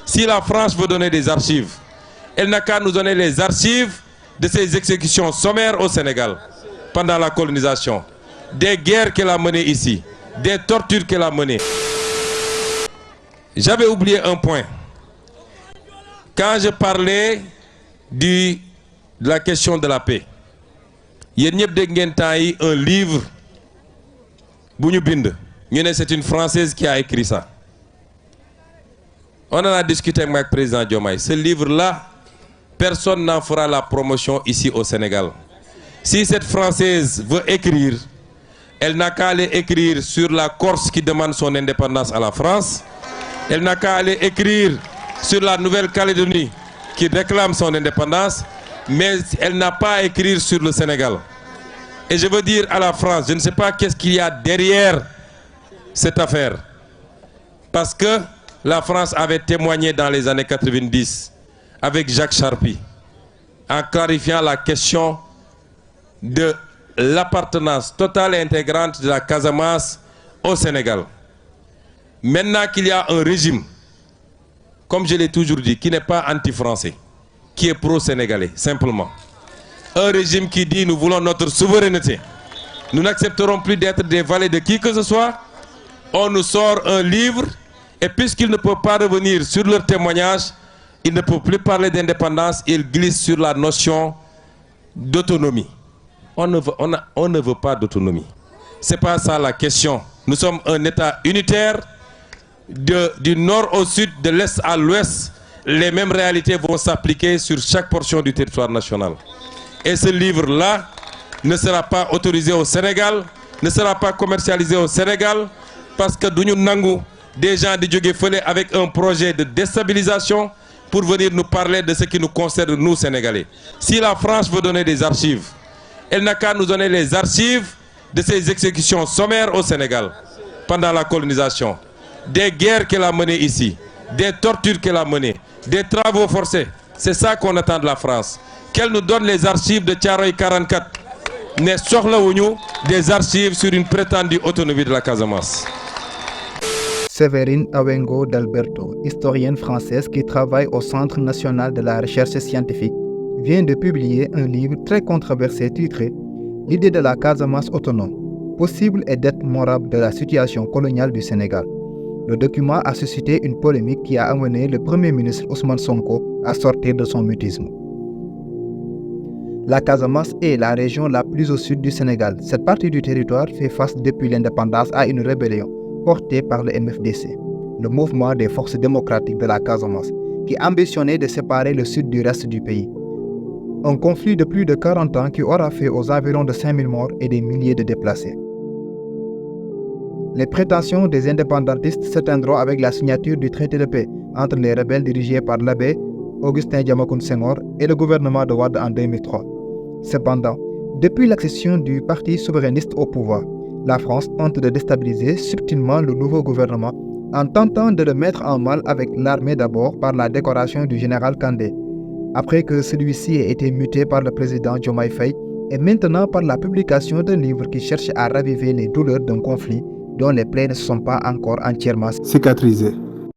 Si la France veut donner des archives, elle n'a qu'à nous donner les archives de ces exécutions sommaires au Sénégal pendant la colonisation, des guerres qu'elle a menées ici, des tortures qu'elle a menées. J'avais oublié un point. Quand je parlais de la question de la paix, il y a un livre, c'est une Française qui a écrit ça. On en a discuté avec le président Diomaye. Ce livre-là, personne n'en fera la promotion ici au Sénégal. Si cette Française veut écrire, elle n'a qu'à aller écrire sur la Corse qui demande son indépendance à la France. Elle n'a qu'à aller écrire sur la Nouvelle-Calédonie qui réclame son indépendance. Mais elle n'a pas à écrire sur le Sénégal. Et je veux dire à la France, je ne sais pas qu'est-ce qu'il y a derrière cette affaire. Parce que la France avait témoigné dans les années 90 avec Jacques Charpy en clarifiant la question de l'appartenance totale et intégrante de la Casamance au Sénégal. Maintenant qu'il y a un régime, comme je l'ai toujours dit, qui n'est pas anti-français, qui est pro-sénégalais, simplement. Un régime qui dit nous voulons notre souveraineté. Nous n'accepterons plus d'être des valets de qui que ce soit. On nous sort un livre et puisqu'ils ne peuvent pas revenir sur leur témoignage, ils ne peuvent plus parler d'indépendance, ils glissent sur la notion d'autonomie. On ne veut pas d'autonomie. Ce n'est pas ça la question. Nous sommes un État unitaire du nord au sud, de l'est à l'ouest. Les mêmes réalités vont s'appliquer sur chaque portion du territoire national. Et ce livre-là ne sera pas autorisé au Sénégal, ne sera pas commercialisé au Sénégal, parce que nous avons des gens de Djogé avec un projet de déstabilisation pour venir nous parler de ce qui nous concerne, nous, Sénégalais. Si la France veut donner des archives, elle n'a qu'à nous donner les archives de ces exécutions sommaires au Sénégal pendant la colonisation, des guerres qu'elle a menées ici, des tortures qu'elle a menées, des travaux forcés. C'est ça qu'on attend de la France. Qu'elle nous donne les archives de Thiaroye 44. Des archives sur une prétendue autonomie de la Casamance. Séverine Awengo d'Alberto, historienne française qui travaille au Centre national de la recherche scientifique, vient de publier un livre très controversé titré « L'idée de la Casamance autonome, possible et dette morale de la situation coloniale du Sénégal ». Le document a suscité une polémique qui a amené le Premier ministre Ousmane Sonko à sortir de son mutisme. La Casamance est la région la plus au sud du Sénégal. Cette partie du territoire fait face depuis l'indépendance à une rébellion portée par le MFDC, le mouvement des forces démocratiques de la Casamance, qui ambitionnait de séparer le sud du reste du pays. Un conflit de plus de 40 ans qui aura fait aux environs de 5000 morts et des milliers de déplacés. Les prétentions des indépendantistes s'éteindront avec la signature du traité de paix entre les rebelles dirigés par l'abbé Augustin Diamacoune Senghor et le gouvernement de Wade en 2003. Cependant, depuis l'accession du parti souverainiste au pouvoir, la France tente de déstabiliser subtilement le nouveau gouvernement en tentant de le mettre en mal avec l'armée d'abord par la décoration du général Kandé, après que celui-ci ait été muté par le président Diomaye Faye et maintenant par la publication d'un livre qui cherche à raviver les douleurs d'un conflit dont les plaies ne sont pas encore entièrement cicatrisées.